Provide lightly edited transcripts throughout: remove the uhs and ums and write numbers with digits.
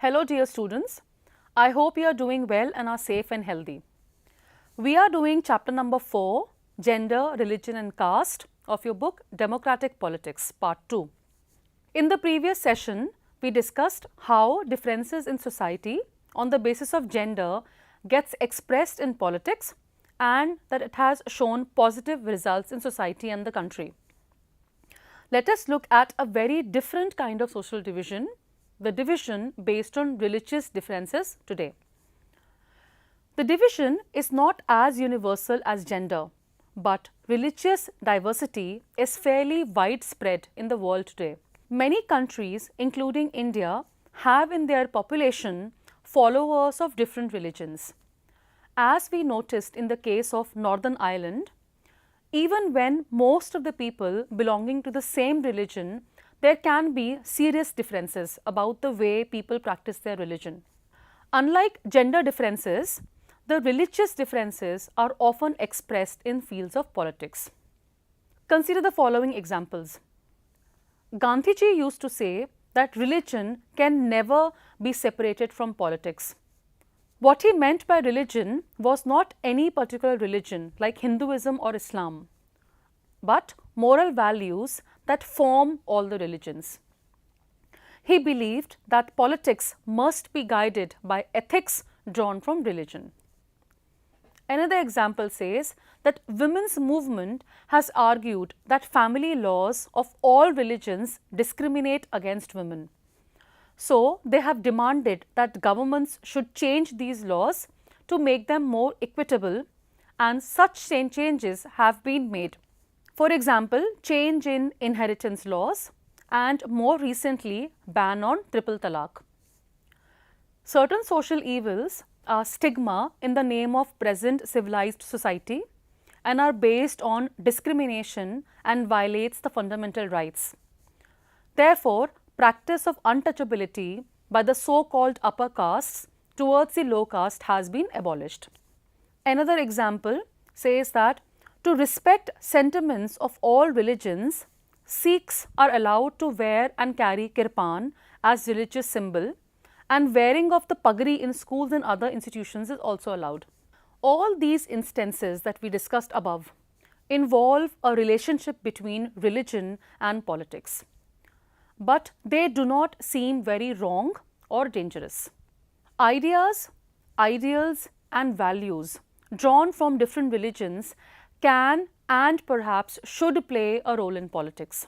Hello dear students, I hope you are doing well and are safe and healthy. We are doing chapter number 4, Gender, Religion and Caste of your book Democratic Politics, Part 2. In the previous session, we discussed how differences in society on the basis of gender gets expressed in politics and that it has shown positive results in society and the country. Let us look at a very different kind of social division, the division based on religious differences today. The division is not as universal as gender, but religious diversity is fairly widespread in the world today. Many countries, including India, have in their population followers of different religions. As we noticed in the case of Northern Ireland, even when most of the people belonging to the same religion, there can be serious differences about the way people practice their religion. Unlike gender differences, the religious differences are often expressed in fields of politics. Consider the following examples. Gandhiji used to say that religion can never be separated from politics. What he meant by religion was not any particular religion like Hinduism or Islam, but moral values that form all the religions. He believed that politics must be guided by ethics drawn from religion. Another example says that women's movement has argued that family laws of all religions discriminate against women. So, they have demanded that governments should change these laws to make them more equitable, and such changes have been made. For example, change in inheritance laws and more recently ban on triple talaq. Certain social evils are stigma in the name of present civilized society and are based on discrimination and violates the fundamental rights. Therefore, practice of untouchability by the so-called upper castes towards the low caste has been abolished. Another example says that to respect sentiments of all religions, Sikhs are allowed to wear and carry kirpan as religious symbol, and wearing of the pagri in schools and other institutions is also allowed. All these instances that we discussed above involve a relationship between religion and politics, but they do not seem very wrong or dangerous. Ideas, ideals and values drawn from different religions can and perhaps should play a role in politics.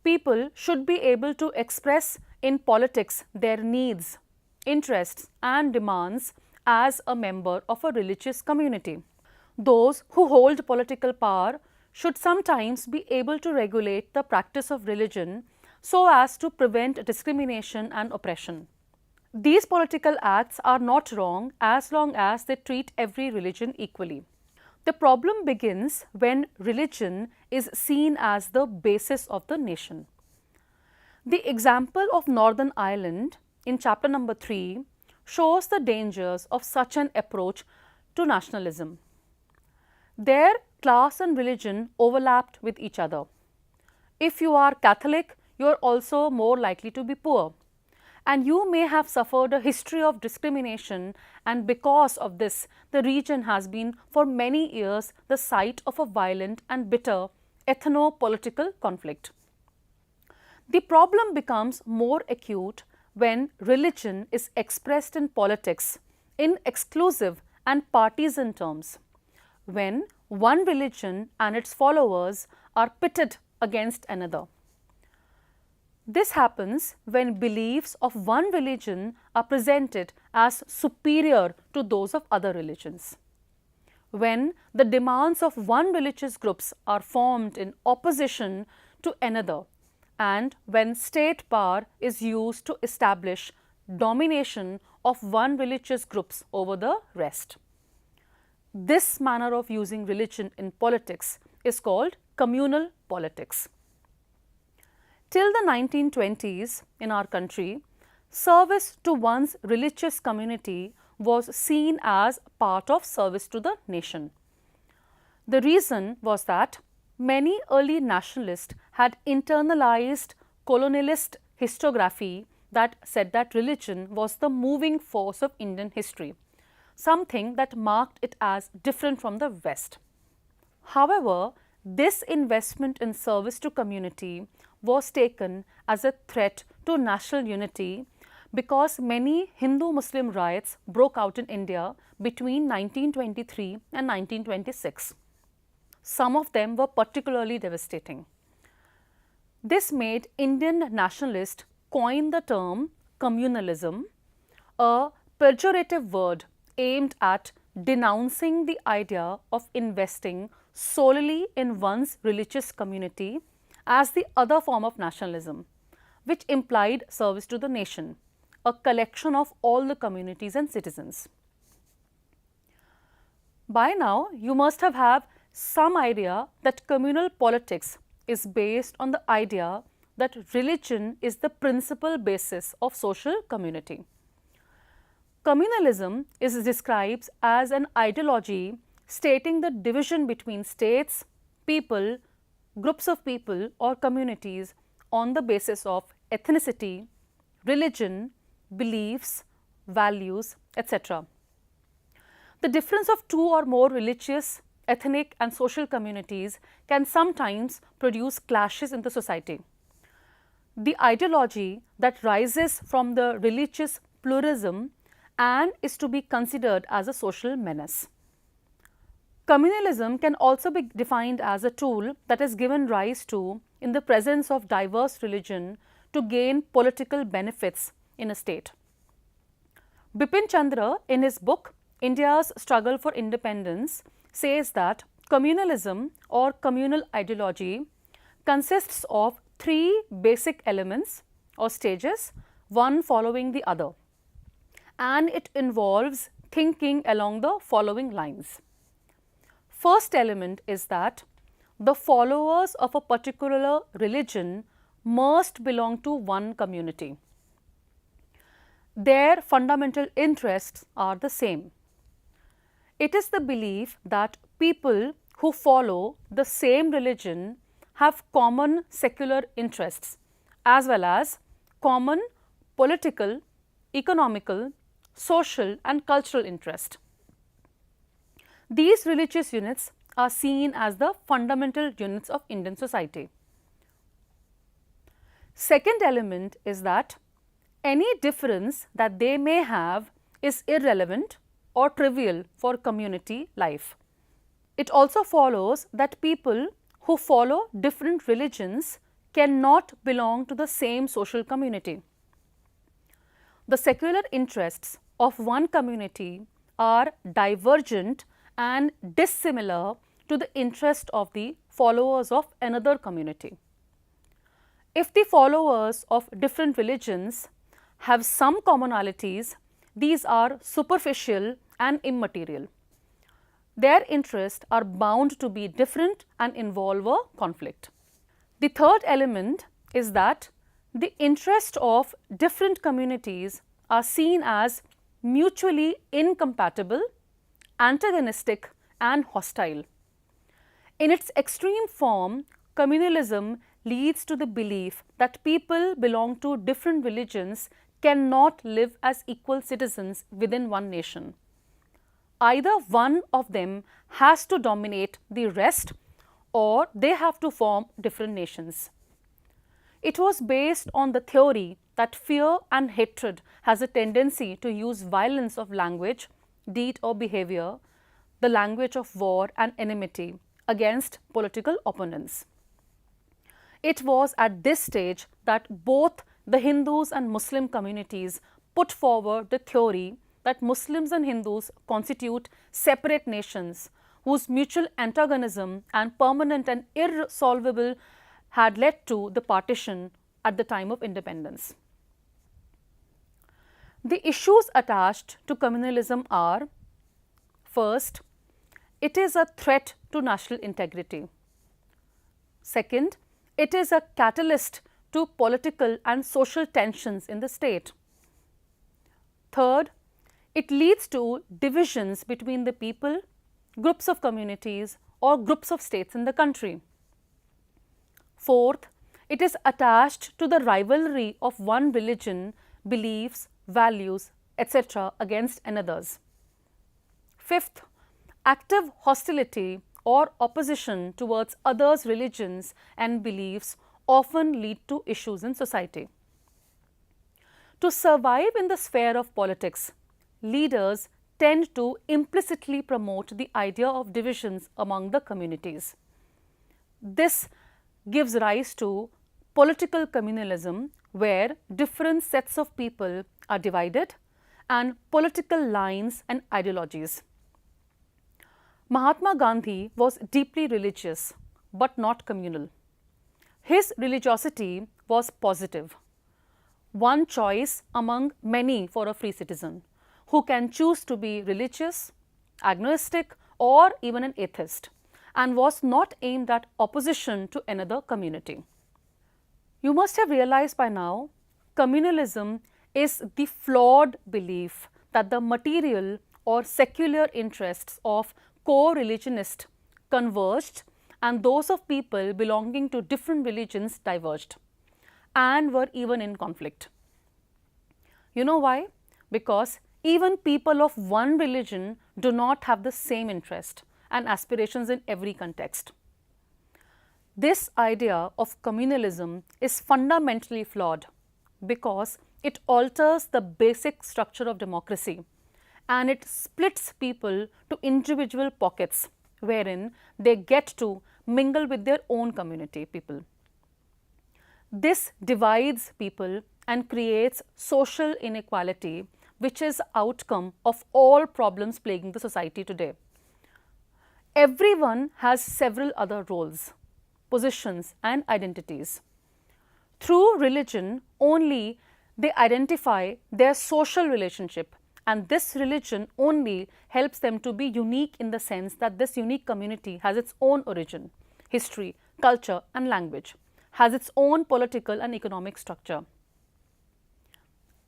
People should be able to express in politics their needs, interests and demands as a member of a religious community. Those who hold political power should sometimes be able to regulate the practice of religion so as to prevent discrimination and oppression. These political acts are not wrong as long as they treat every religion equally. The problem begins when religion is seen as the basis of the nation. The example of Northern Ireland in chapter number 3 shows the dangers of such an approach to nationalism. There, class and religion overlapped with each other. If you are Catholic, you are also more likely to be poor. And you may have suffered a history of discrimination, and because of this, the region has been for many years the site of a violent and bitter ethno-political conflict. The problem becomes more acute when religion is expressed in politics in exclusive and partisan terms, when one religion and its followers are pitted against another. This happens when beliefs of one religion are presented as superior to those of other religions. When the demands of one religious groups are formed in opposition to another, and when state power is used to establish domination of one religious groups over the rest. This manner of using religion in politics is called communal politics. Till the 1920s in our country, service to one's religious community was seen as part of service to the nation. The reason was that many early nationalists had internalized colonialist historiography that said that religion was the moving force of Indian history, something that marked it as different from the West. However, this investment in service to community was taken as a threat to national unity because many Hindu-Muslim riots broke out in India between 1923 and 1926. Some of them were particularly devastating. This made Indian nationalists coin the term communalism, a pejorative word aimed at denouncing the idea of investing solely in one's religious community as the other form of nationalism, which implied service to the nation, a collection of all the communities and citizens. By now, you must have some idea that communal politics is based on the idea that religion is the principal basis of social community. Communalism is described as an ideology stating the division between states, people, groups of people or communities on the basis of ethnicity, religion, beliefs, values, etc. The difference of two or more religious, ethnic and social communities can sometimes produce clashes in the society. The ideology that rises from the religious pluralism and is to be considered as a social menace. Communalism can also be defined as a tool that is given rise to in the presence of diverse religion to gain political benefits in a state. Bipin Chandra, in his book India's Struggle for Independence, says that communalism or communal ideology consists of three basic elements or stages, one following the other, and it involves thinking along the following lines. First element is that the followers of a particular religion must belong to one community. Their fundamental interests are the same. It is the belief that people who follow the same religion have common secular interests as well as common political, economical, social and cultural interest. These religious units are seen as the fundamental units of Indian society. Second element is that any difference that they may have is irrelevant or trivial for community life. It also follows that people who follow different religions cannot belong to the same social community. The secular interests of one community are divergent and dissimilar to the interest of the followers of another community. If the followers of different religions have some commonalities, these are superficial and immaterial. Their interests are bound to be different and involve a conflict. The third element is that the interests of different communities are seen as mutually incompatible, antagonistic and hostile. In its extreme form, communalism leads to the belief that people belong to different religions cannot live as equal citizens within one nation. Either one of them has to dominate the rest or they have to form different nations. It was based on the theory that fear and hatred has a tendency to use violence of language, deed or behavior, the language of war and enmity against political opponents. It was at this stage that both the Hindus and Muslim communities put forward the theory that Muslims and Hindus constitute separate nations whose mutual antagonism and permanent and irresolvable had led to the partition at the time of independence. The issues attached to communalism are: first, it is a threat to national integrity. Second, it is a catalyst to political and social tensions in the state. Third, it leads to divisions between the people, groups of communities or groups of states in the country. Fourth, it is attached to the rivalry of one religion beliefs, values, etc. against another's. Fifth, active hostility or opposition towards others' religions and beliefs often lead to issues in society. To survive in the sphere of politics, leaders tend to implicitly promote the idea of divisions among the communities. This gives rise to political communalism, where different sets of people are divided, and political lines and ideologies. Mahatma Gandhi was deeply religious but not communal. His religiosity was positive, one choice among many for a free citizen who can choose to be religious, agnostic, or even an atheist, and was not aimed at opposition to another community. You must have realized by now, communalism is the flawed belief that the material or secular interests of co-religionists converged and those of people belonging to different religions diverged and were even in conflict. You know why? Because even people of one religion do not have the same interest and aspirations in every context. This idea of communalism is fundamentally flawed because it alters the basic structure of democracy and it splits people to individual pockets wherein they get to mingle with their own community people. This divides people and creates social inequality, which is the outcome of all problems plaguing the society today. Everyone has several other roles, positions, and identities. Through religion only they identify their social relationship, and this religion only helps them to be unique in the sense that this unique community has its own origin, history, culture, and language, has its own political and economic structure.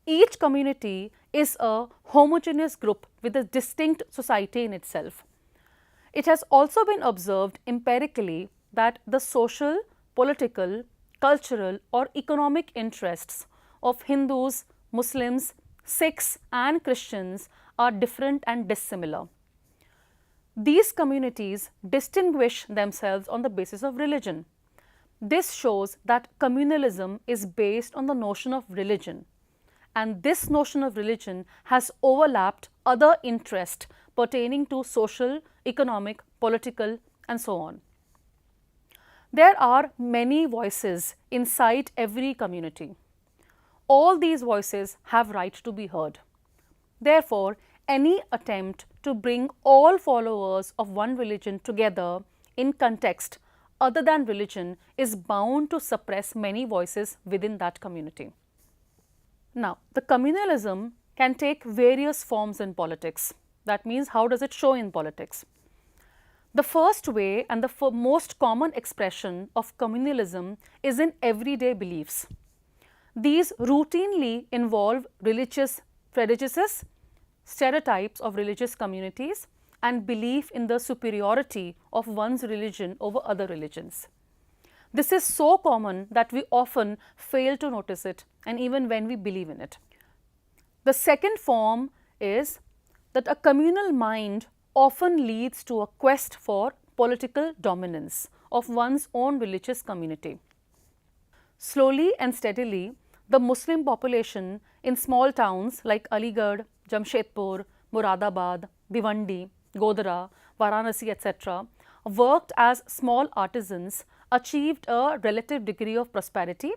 Each community is a homogeneous group with a distinct society in itself. It has also been observed empirically that the social, political, cultural, or economic interests of Hindus, Muslims, Sikhs, and Christians are different and dissimilar. These communities distinguish themselves on the basis of religion. This shows that communalism is based on the notion of religion, and this notion of religion has overlapped other interests pertaining to social, economic, political, and so on. There are many voices inside every community. All these voices have right to be heard. Therefore, any attempt to bring all followers of one religion together in context other than religion is bound to suppress many voices within that community. Now, the communalism can take various forms in politics. That means, how does it show in politics? The first way and the most common expression of communalism is in everyday beliefs. These routinely involve religious prejudices, stereotypes of religious communities, and belief in the superiority of one's religion over other religions. This is so common that we often fail to notice it, and even when we believe in it. The second form is that a communal mind often leads to a quest for political dominance of one's own religious community. Slowly and steadily, the Muslim population in small towns like Aligarh, Jamshedpur, Moradabad, Bhiwandi, Godhra, Varanasi, etc., worked as small artisans, achieved a relative degree of prosperity,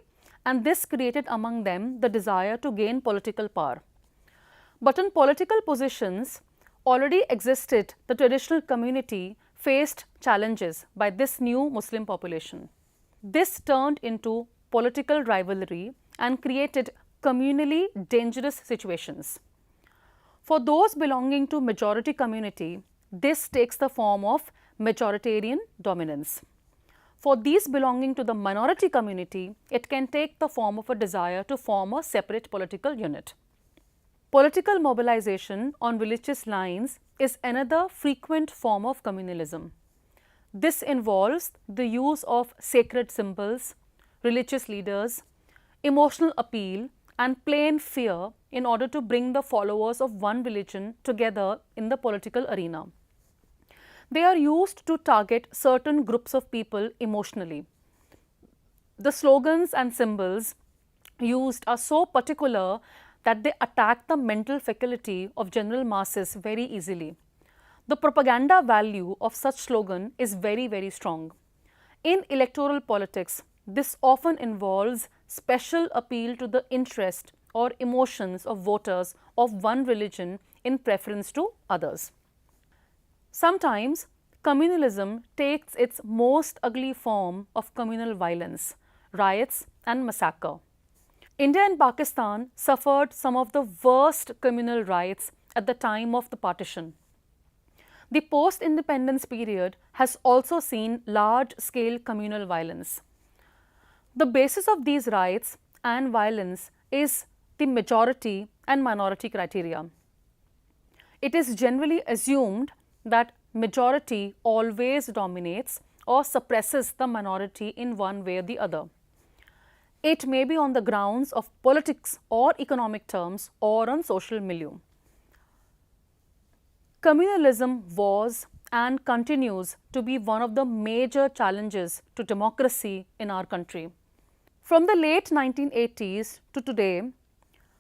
and this created among them the desire to gain political power. But in political positions already existed, the traditional community faced challenges by this new Muslim population. This turned into political rivalry and created communally dangerous situations. For those belonging to majority community, this takes the form of majoritarian dominance. For these belonging to the minority community, it can take the form of a desire to form a separate political unit. Political mobilization on religious lines is another frequent form of communalism. This involves the use of sacred symbols, religious leaders, emotional appeal, and plain fear in order to bring the followers of one religion together in the political arena. They are used to target certain groups of people emotionally. The slogans and symbols used are so particular that they attack the mental faculty of general masses very easily. The propaganda value of such slogan is very, very strong. In electoral politics, this often involves special appeal to the interest or emotions of voters of one religion in preference to others. Sometimes, communalism takes its most ugly form of communal violence, riots and massacre. India and Pakistan suffered some of the worst communal riots at the time of the partition. The post-independence period has also seen large-scale communal violence. The basis of these riots and violence is the majority and minority criteria. It is generally assumed that majority always dominates or suppresses the minority in one way or the other. It may be on the grounds of politics or economic terms or on social milieu. Communalism was and continues to be one of the major challenges to democracy in our country. From the late 1980s to today,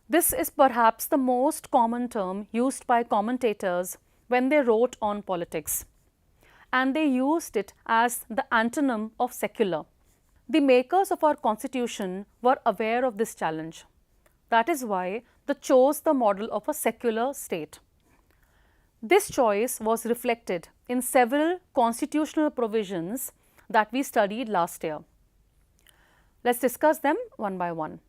this is perhaps the most common term used by commentators when they wrote on politics, and they used it as the antonym of secular. The makers of our constitution were aware of this challenge. That is why they chose the model of a secular state. This choice was reflected in several constitutional provisions that we studied last year. Let's discuss them one by one.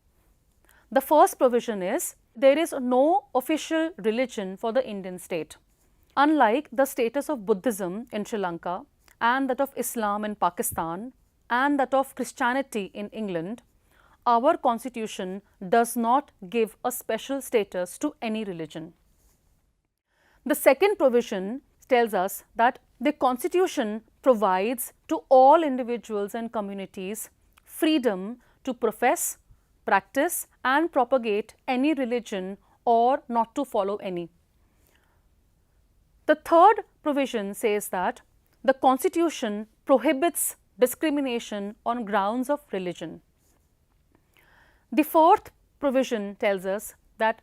The first provision is there is no official religion for the Indian state. Unlike the status of Buddhism in Sri Lanka and that of Islam in Pakistan and that of Christianity in England, our constitution does not give a special status to any religion. The second provision tells us that the constitution provides to all individuals and communities freedom to profess, practice and propagate any religion or not to follow any. The third provision says that the constitution prohibits discrimination on grounds of religion. The fourth provision tells us that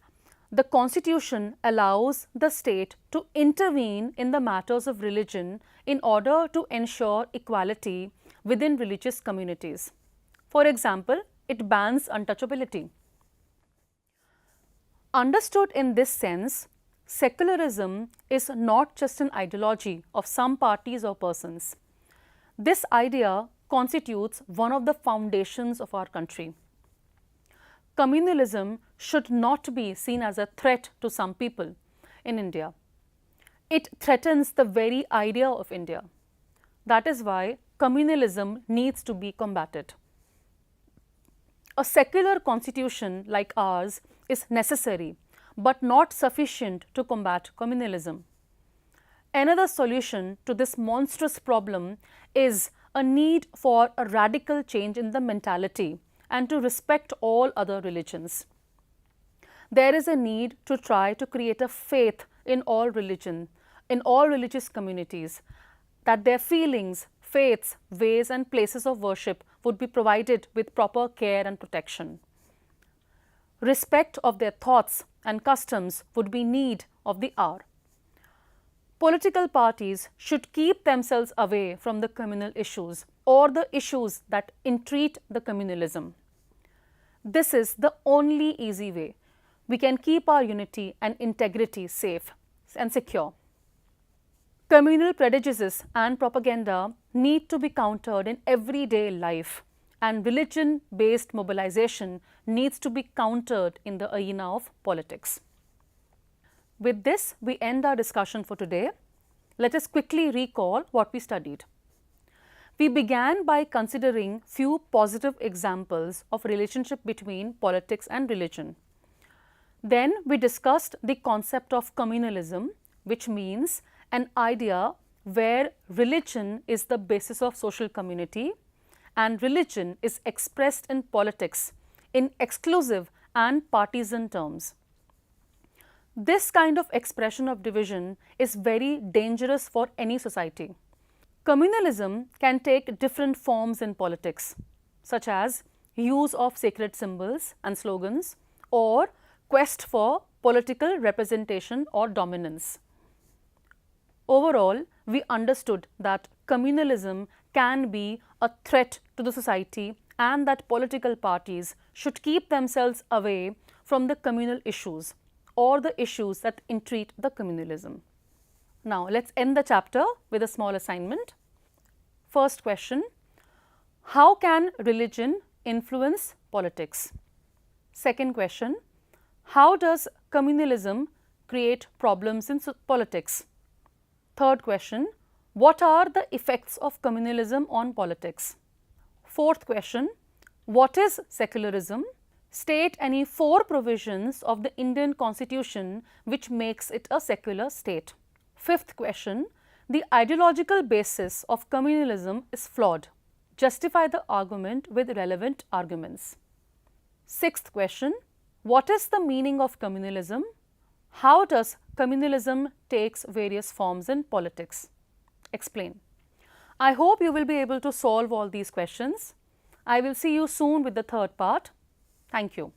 the constitution allows the state to intervene in the matters of religion in order to ensure equality within religious communities. For example, it bans untouchability. Understood in this sense, secularism is not just an ideology of some parties or persons. This idea constitutes one of the foundations of our country. Communalism should not be seen as a threat to some people in India. It threatens the very idea of India. That is why communalism needs to be combated. A secular constitution like ours is necessary, but not sufficient to combat communalism. Another solution to this monstrous problem is a need for a radical change in the mentality and to respect all other religions. There is a need to try to create a faith in all religion, in all religious communities, that their feelings, faiths, ways and places of worship would be provided with proper care and protection. Respect of their thoughts and customs would be need of the hour. Political parties should keep themselves away from the communal issues or the issues that entreat the communalism. This is the only easy way we can keep our unity and integrity safe and secure. Communal prejudices and propaganda need to be countered in everyday life, and religion-based mobilization needs to be countered in the arena of politics. With this, we end our discussion for today. Let us quickly recall what we studied. We began by considering few positive examples of relationship between politics and religion. Then we discussed the concept of communalism, which means an idea where religion is the basis of social community and religion is expressed in politics in exclusive and partisan terms. This kind of expression of division is very dangerous for any society. Communalism can take different forms in politics, such as use of sacred symbols and slogans, or quest for political representation or dominance. Overall, we understood that communalism can be a threat to the society and that political parties should keep themselves away from the communal issues or the issues that entreat the communalism. Now, let's end the chapter with a small assignment. First question, how can religion influence politics? Second question, how does communalism create problems in politics? Third question, what are the effects of communalism on politics? Fourth question, what is secularism? State any 4 provisions of the Indian Constitution which makes it a secular state. Fifth question, the ideological basis of communalism is flawed. Justify the argument with relevant arguments. Sixth question, what is the meaning of communalism? How does communalism takes various forms in politics? Explain. I hope you will be able to solve all these questions. I will see you soon with the third part. Thank you.